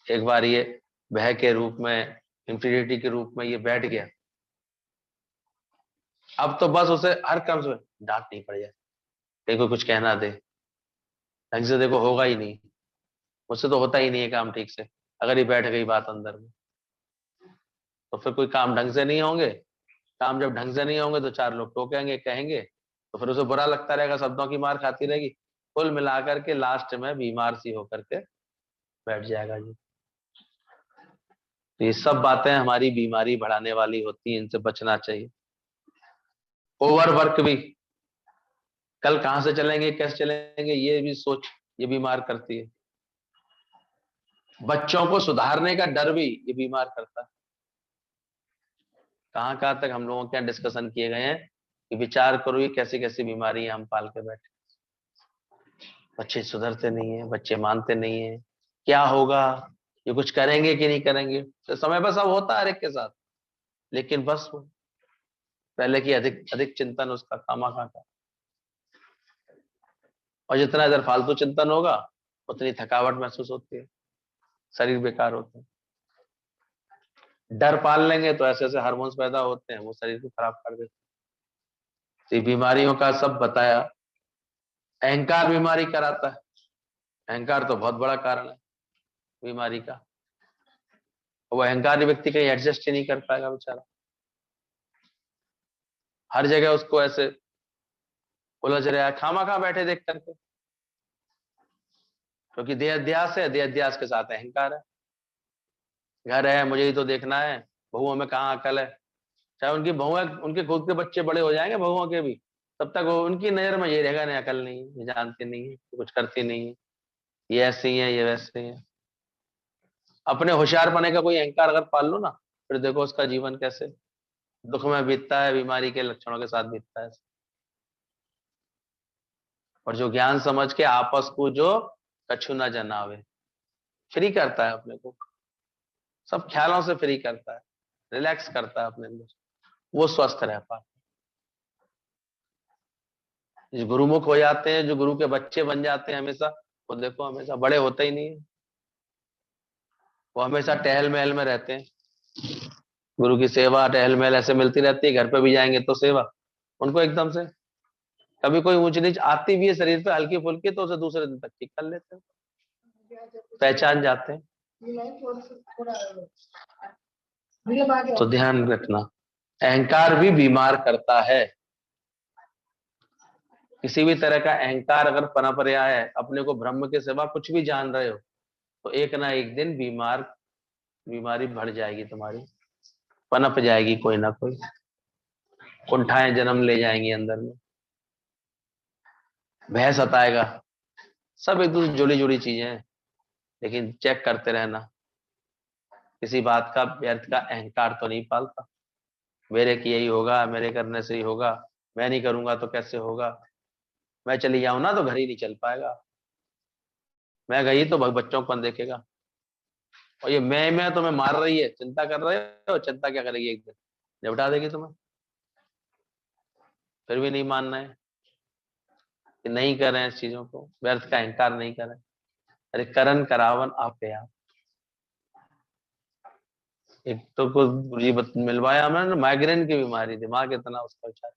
एक बार ये भय के रूप में, इंफिनिटी के रूप में ये बैठ गया, अब तो बस उसे हर कर्म से डांट नहीं पड़ जाए, कहीं कोई कुछ कहना दे, ढंग से देखो होगा ही नहीं, मुझसे तो होता ही नहीं है काम ठीक से। अगर ये बैठ गई बात अंदर में, तो फिर कोई काम ढंग से नहीं होंगे। काम जब ढंग से नहीं होंगे तो 4 लोग टोकेंगे, कहेंगे, तो फिर उसे बुरा लगता रहेगा, शब्दों की मार खाती रहेगी, कुल मिलाकर के लास्ट में बीमार सी होकर के बैठ जाएगा जी। तो ये सब बातें हमारी बीमारी बढ़ाने वाली होती हैं, इनसे बचना चाहिए। ओवरवर्क भी, कल कहां से चलेंगे, कैसे चलेंगे, ये भी सोच, ये बीमार करती है। बच्चों को सुधारने का डर भी ये बीमार करता है। कहां कहां तक हम लोगों के यहाँ डिस्कशन किए गए हैं कि विचार करो ये कैसी कैसी बीमारी हम पाल के बैठे। बच्चे सुधरते नहीं है, बच्चे मानते नहीं है, क्या होगा, ये कुछ करेंगे कि नहीं करेंगे। तो समय पर सब होता है हर एक के साथ, लेकिन बस वो पहले की अधिक अधिक चिंतन उसका खामा का। और जितना इधर फालतू चिंतन होगा, उतनी थकावट महसूस होती है, शरीर बेकार होता है। डर पाल लेंगे तो ऐसे ऐसे हार्मोन्स पैदा होते हैं, वो शरीर को खराब कर देते हैं। तो ये बीमारियों का सब बताया। अहंकार बीमारी कराता है, अहंकार तो बहुत बड़ा कारण है बीमारी का। वो अहंकारी व्यक्ति कहीं एडजस्ट ही नहीं कर पाएगा बेचारा, हर जगह उसको ऐसे उलझ रहा है खामा खा बैठे देख करके, क्योंकि देह अध्यास है, देह अध्यास के साथ अहंकार है। घर है, मुझे ही तो देखना है, बहुओं में कहाँ अकल है। चाहे उनकी बहुएं, उनके खुद के बच्चे बड़े हो जाएंगे बहुओं के भी, तब तक वो उनकी नजर में ये रहेगा, नहीं अकल नहीं है, ये जानती नहीं है, ये कुछ करती नहीं है, ये ऐसी है, ये वैसे है। अपने होशियारपने का कोई अहंकार अगर पाल लो ना, फिर देखो उसका जीवन कैसे दुख में बीतता है, बीमारी के लक्षणों के साथ बीतता है। और जो ज्ञान समझ के आपस को जो कछु न जनावे, फ्री करता है अपने को, सब ख्यालों से फ्री करता है, रिलैक्स करता है अपने अंदर, वो स्वस्थ रह पाता है। जो गुरुमुख हो जाते हैं, जो गुरु के बच्चे बन जाते हैं हमेशा, वो देखो हमेशा बड़े होते ही नहीं है, वो हमेशा टहल महल में रहते हैं। गुरु की सेवा टहल महल ऐसे मिलती रहती है, घर पे भी जाएंगे तो सेवा, उनको एकदम से कभी कोई ऊंच नीच आती भी है शरीर पे हल्की फुल्की, तो उसे दूसरे दिन तक ठीक कर लेते हैं, पहचान जाते हैं। तो ध्यान रखना, अहंकार भी बीमार करता है। किसी भी तरह का अहंकार अगर पनप रहा है, अपने को ब्रह्म के सिवा कुछ भी जान रहे हो, तो एक ना एक दिन बीमारी बढ़ जाएगी तुम्हारी, पनप जाएगी कोई ना कोई, कुंठाएं जन्म ले जाएंगी अंदर में, भय सताएगा। सब एक दूसरे जुड़ी जुड़ी चीजें हैं, लेकिन चेक करते रहना, किसी बात का व्यर्थ का अहंकार तो नहीं पालता। मेरे की यही होगा, मेरे करने से ही होगा, मैं नहीं करूंगा तो कैसे होगा, मैं चली जाऊं ना तो घर ही नहीं चल पाएगा, मैं गई तो बच्चों को कौन देखेगा। और ये मैं तुम्हें मार रही है, चिंता कर रहे हो, चिंता क्या करेगी, एक दिन निपटा देगी तुम्हें। फिर भी नहीं मानना है कि नहीं करें इस चीजों को, व्यर्थ का अहंकार नहीं करें। अरे करण करावन आप आप। एक तो कुछ ये मिलवाया हमने, माइग्रेन की बीमारी, दिमाग इतना उसका विचार,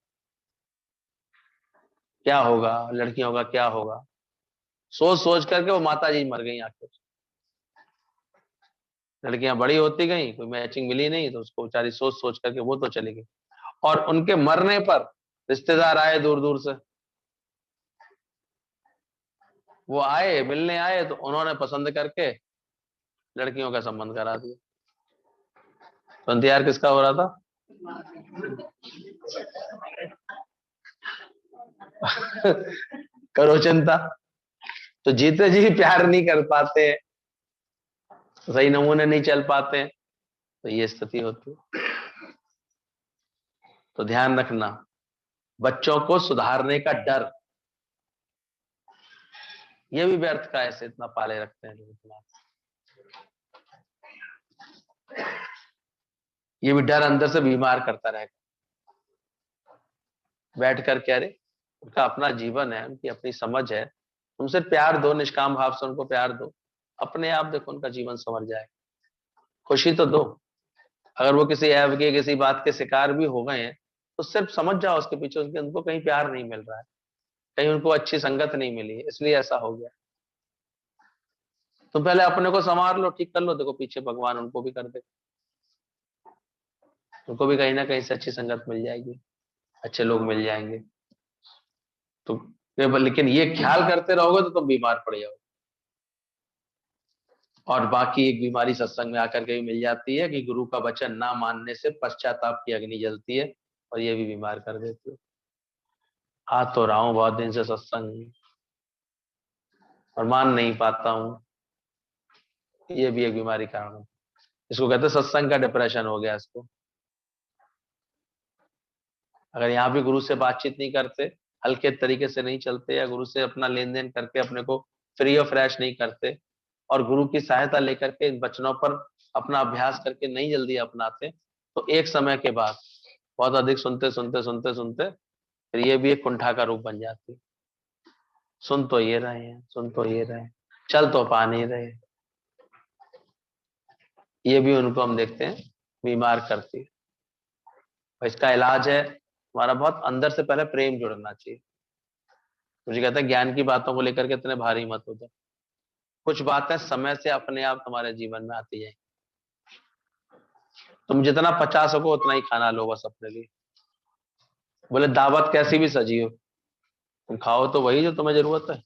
क्या होगा लड़कियों का, क्या होगा, सोच सोच करके वो माता जी मर गई आखिर। लड़कियां बड़ी होती गई, कोई मैचिंग मिली नहीं, तो उसको बेचारी सोच सोच करके वो तो चली गई। और उनके मरने पर रिश्तेदार आए दूर दूर से, वो आए मिलने आए, तो उन्होंने पसंद करके लड़कियों का संबंध करा दिया। तो इंतजार किसका हो रहा था? करो चिंता। तो जीते जी प्यार नहीं कर पाते, सही नमूने नहीं चल पाते, तो ये स्थिति होती है। तो ध्यान रखना, बच्चों को सुधारने का डर, ये भी व्यर्थ का ऐसे इतना पाले रखते हैं लोग दिमाग, ये भी डर अंदर से बीमार करता रहेगा। बैठ कर कह रहे, उनका अपना जीवन है, उनकी अपनी समझ है, उनसे प्यार दो, निष्काम भाव से उनको प्यार दो, अपने आप देखो उनका जीवन संवर जाए, खुशी तो दो। अगर वो किसी ऐप के किसी बात के शिकार भी हो गए हैं, तो सिर्फ समझ जाओ उसके पीछे उनको कहीं प्यार नहीं मिल रहा है, कहीं उनको अच्छी संगत नहीं मिली है, इसलिए ऐसा हो गया। तुम पहले अपने को संवार लो, ठीक कर लो, देखो पीछे भगवान उनको भी कर दे, उनको भी कहीं ना कहीं से अच्छी संगत मिल जाएगी, अच्छे लोग मिल जाएंगे। तो लेकिन ये ख्याल करते रहोगे तो तुम बीमार पड़ जाओगे। और बाकी एक बीमारी सत्संग में आकर के भी मिल जाती है कि गुरु का वचन ना मानने से पश्चाताप की अग्नि जलती है, और ये भी बीमार कर देती है। आ तो रहा हूं बहुत दिन से सत्संग, और मान नहीं पाता हूं, ये भी एक बीमारी कारण है। इसको कहते हैं सत्संग का डिप्रेशन हो गया इसको। अगर यहाँ भी गुरु से बातचीत नहीं करते, हल्के तरीके से नहीं चलते, या गुरु से अपना लेन देन करके अपने को फ्री ऑफ रैश नहीं करते, और गुरु की सहायता लेकर के इन वचनों पर अपना अभ्यास करके नहीं जल्दी अपनाते, तो एक समय के बाद बहुत अधिक सुनते सुनते सुनते सुनते फिर ये भी एक कुंठा का रूप बन जाती है। सुन तो ये रहे हैं, सुन तो ये रहे, चल तो पा नहीं रहे, ये भी उनको हम देखते हैं बीमार करती है। और इसका इलाज है हमारा बहुत अंदर से पहले प्रेम जुड़ना चाहिए। मुझे कहता है ज्ञान की बातों को लेकर के इतने भारी मत हो जाओ। कुछ बातें समय से अपने आप तुम्हारे जीवन में आती जाएंगी। तुम जितना पचा सको उतना ही खाना लो बस अपने लिए। बोले दावत कैसी भी सजी हो, तुम खाओ तो वही जो तुम्हें जरूरत है।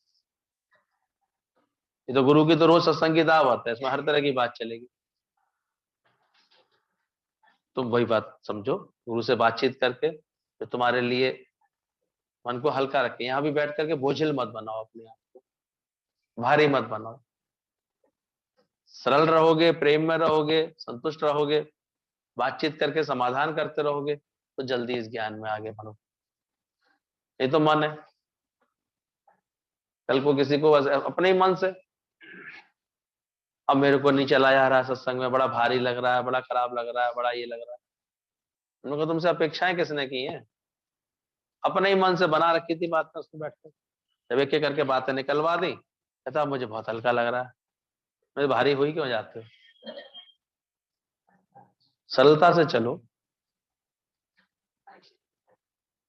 ये तो गुरु की तो रोज सत्संग की दावत है, इसमें हर तरह की बात चलेगी। तुम वही बात समझो, गुरु से बातचीत करके जो तुम्हारे लिए मन को हल्का रखे। यहाँ भी बैठ करके बोझिल मत बनाओ अपने आप को, भारी मत बनाओ। सरल रहोगे, प्रेम में रहोगे, संतुष्ट रहोगे, बातचीत करके समाधान करते रहोगे, तो जल्दी इस ज्ञान में आगे बढ़ो। ये तो मन है, कल को किसी को अपने ही मन से अब मेरे को नहीं चला जा रहा सत्संग में, बड़ा भारी लग रहा है, बड़ा खराब लग रहा है, बड़ा ये लग रहा है। उनको तुमसे अपेक्षाएं किसने की हैं? अपने ही मन से बना रखी थी बात में, उसको बैठकर जब एक एक करके बातें निकलवा दी, कहता मुझे बहुत हल्का लग रहा है। मुझे भारी हुई क्यों जाते हो? सरलता से चलो,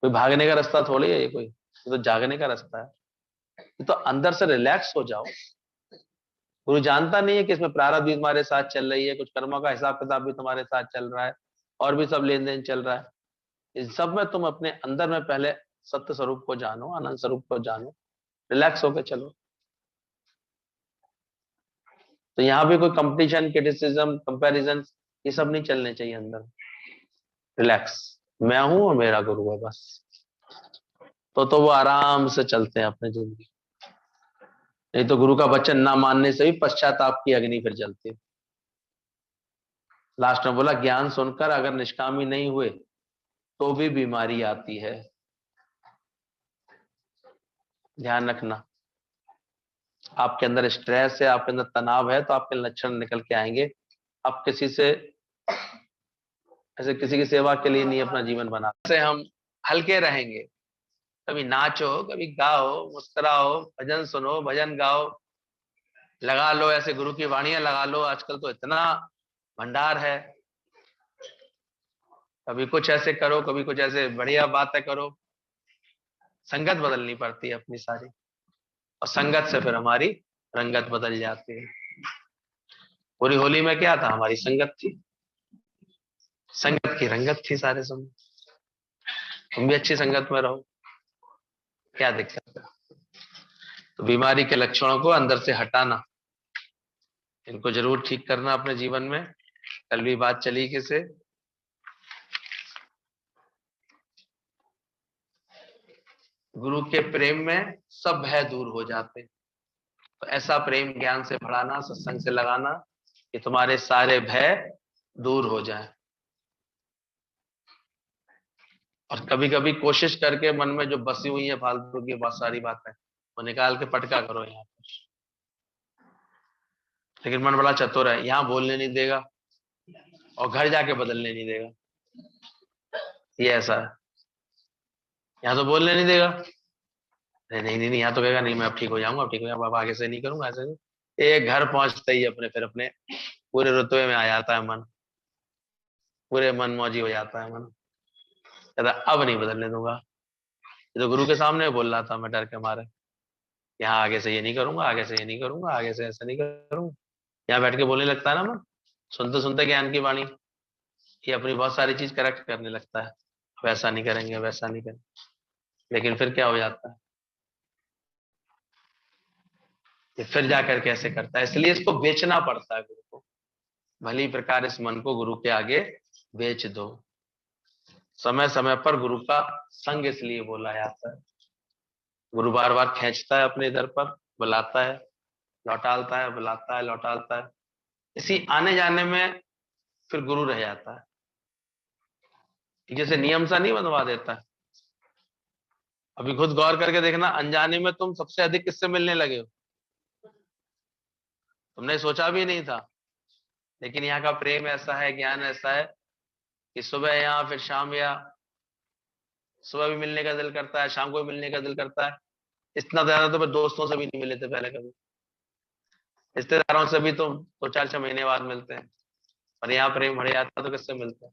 कोई भागने का रास्ता थोड़ी है ये, कोई ये तो जागने का रास्ता है। ये तो अंदर से रिलैक्स हो जाओ। गुरु जानता नहीं है कि इसमें प्रारब्ध भी तुम्हारे साथ चल रही है, कुछ कर्मों का हिसाब किताब भी तुम्हारे साथ चल रहा है, और भी सब लेन देन चल रहा है। इस सब में तुम अपने अंदर में पहले सत्य स्वरूप को जानो, आनंद स्वरूप को जानो, रिलैक्स होकर चलो। तो यहाँ भी कोई कंपटीशन, क्रिटिसिज्म, कंपैरिजन, ये सब नहीं चलने चाहिए अंदर। रिलैक्स, मैं हूं और मेरा गुरु है बस। तो वो आराम से चलते हैं अपने जिंदगी। नहीं तो गुरु का वचन ना मानने से भी पश्चाताप की अग्नि फिर जलती है। लास्ट में बोला ज्ञान सुनकर अगर निष्कामी नहीं हुए तो भी बीमारी आती है। ध्यान रखना, आपके अंदर स्ट्रेस है, आपके अंदर तनाव है, तो आपके लक्षण निकल के आएंगे। आप किसी से ऐसे किसी की सेवा के लिए नहीं अपना जीवन बना से हम हल्के रहेंगे। कभी नाचो, कभी गाओ, मुस्कुराओ, भजन सुनो, भजन गाओ, लगा लो ऐसे गुरु की वाणियां लगा लो। आजकल तो इतना भंडार है, कभी कुछ ऐसे करो, कभी कुछ ऐसे बढ़िया बातें करो। संगत बदलनी पड़ती है अपनी सारी, और संगत से फिर हमारी रंगत बदल जाती है। पूरी होली में क्या था? हमारी संगत थी, संगत की रंगत थी सारे समय। तुम भी अच्छी संगत में रहो, क्या दिक्कत है? तो बीमारी के लक्षणों को अंदर से हटाना, इनको जरूर ठीक करना अपने जीवन में। कल भी बात चली किसे, गुरु के प्रेम में सब भय दूर हो जाते। तो ऐसा प्रेम ज्ञान से बढ़ाना, सत्संग से लगाना कि तुम्हारे सारे भय दूर हो जाए। और कभी कभी कोशिश करके मन में जो बसी हुई है फालतू की बहुत सारी बातें, वो निकाल के पटका करो यहाँ पर। लेकिन मन बड़ा चतुर है, यहाँ बोलने नहीं देगा और घर जाके बदलने नहीं देगा। ये ऐसा है, यहाँ तो बोलने नहीं देगा, नहीं नहीं नहीं, यहाँ तो कहेगा नहीं मैं अब ठीक हो जाऊंगा, अब ठीक हो जाऊंगा, अब आगे से नहीं करूंगा ऐसे नहीं। एक घर पहुंचते ही अपने फिर अपने पूरे रुतबे में आ जाता है मन, पूरे मन मौजी हो जाता है मन, कहता अब नहीं बदलने दूंगा। ये तो गुरु के सामने बोल रहा था मैं डर के मारे, यहाँ आगे से ये नहीं करूंगा, आगे से ये नहीं करूंगा, आगे से ऐसा नहीं करूंगा। यहाँ बैठ के बोलने लगता है ना मन, सुनते सुनते ज्ञान की वाणी, ये अपनी बहुत सारी चीज करेक्ट करने लगता है, वैसा नहीं करेंगे, वैसा नहीं करेंगे। लेकिन फिर क्या हो जाता है, ये फिर जाकर कैसे करता है। इसलिए इसको बेचना पड़ता है गुरु को। भली प्रकार इस मन को गुरु के आगे बेच दो। समय समय पर गुरु का संग इसलिए बोला जाता है, गुरु बार बार खींचता है अपने इधर पर, बुलाता है, लौटालता है, बुलाता है, लौटालता है। इसी आने जाने में फिर गुरु रह जाता है, जैसे नियम सा नहीं बनवा देता है। अभी खुद गौर करके देखना, अनजाने में तुम सबसे अधिक किससे मिलने लगे हो, तुमने सोचा भी नहीं था। लेकिन यहाँ का प्रेम ऐसा है, ज्ञान ऐसा है कि सुबह यहाँ फिर शाम या सुबह भी मिलने का दिल करता है, शाम को भी मिलने का दिल करता है। इतना ज्यादा तो फिर दोस्तों से भी नहीं मिले थे पहले कभी, रिश्तेदारों से भी तुम 2-4-6 महीने बाद मिलते हैं। पर यहाँ प्रेम बढ़ जाता तो किससे मिलता है?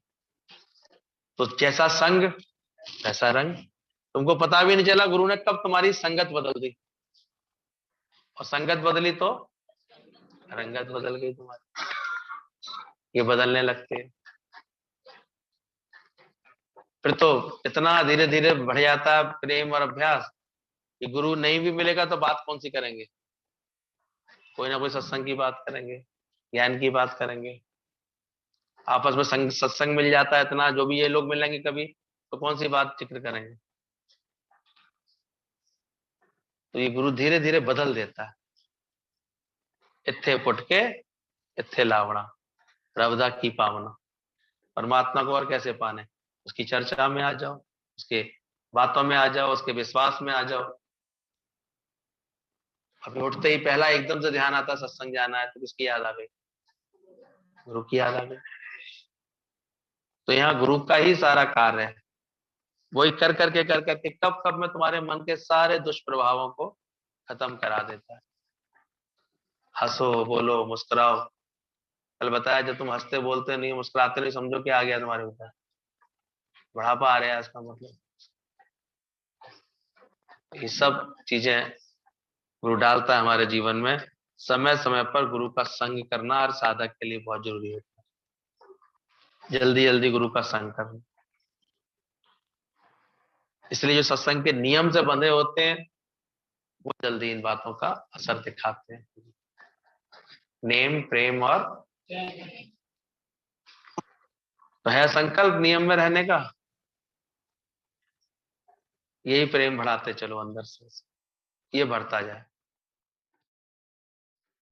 तो जैसा संग वैसा रंग। तुमको पता भी नहीं चला गुरु ने कब तुम्हारी संगत बदल दी, और संगत बदली तो रंगत बदल गई तुम्हारी। ये बदलने लगते हैं, फिर तो इतना धीरे धीरे बढ़ जाता है प्रेम और अभ्यास कि गुरु नहीं भी मिलेगा तो बात कौन सी करेंगे, कोई ना कोई सत्संग की बात करेंगे, ज्ञान की बात करेंगे। आपस में सत्संग मिल जाता है इतना, जो भी ये लोग मिलेंगे कभी तो कौन सी बात जिक्र करेंगे। तो ये गुरु धीरे धीरे बदल देता है। इत्थे पुटके इत्थे लावणा, रवदा की पावना। परमात्मा को और कैसे पाने, उसकी चर्चा में आ जाओ, उसके बातों में आ जाओ, उसके विश्वास में आ जाओ। अभी उठते ही पहला एकदम से ध्यान आता सत्संग जाना है तो किसकी याद आ गई, गुरु की याद आ गई। तो यहाँ गुरु का ही सारा कार्य है, वही कर करके कब कब में तुम्हारे मन के सारे दुष्प्रभावों को खत्म करा देता है। हंसो बोलो मुस्कुराओ। कल बताया जब तुम हंसते बोलते नहीं मुस्कुराते नहीं, समझो क्या आ गया तुम्हारे ऊपर, बुढ़ापा आ रहा है इसका मतलब। ये सब चीजें गुरु डालता है हमारे जीवन में। समय समय पर गुरु का संग करना और साधक के लिए बहुत जरूरी होता है। जल्दी जल्दी गुरु का संग करना, इसलिए जो सत्संग के नियम से बंधे होते हैं वो जल्दी इन बातों का असर दिखाते हैं। नेम प्रेम और तो है संकल्प नियम में रहने का, यही प्रेम बढ़ाते चलो अंदर से, ये बढ़ता जाए।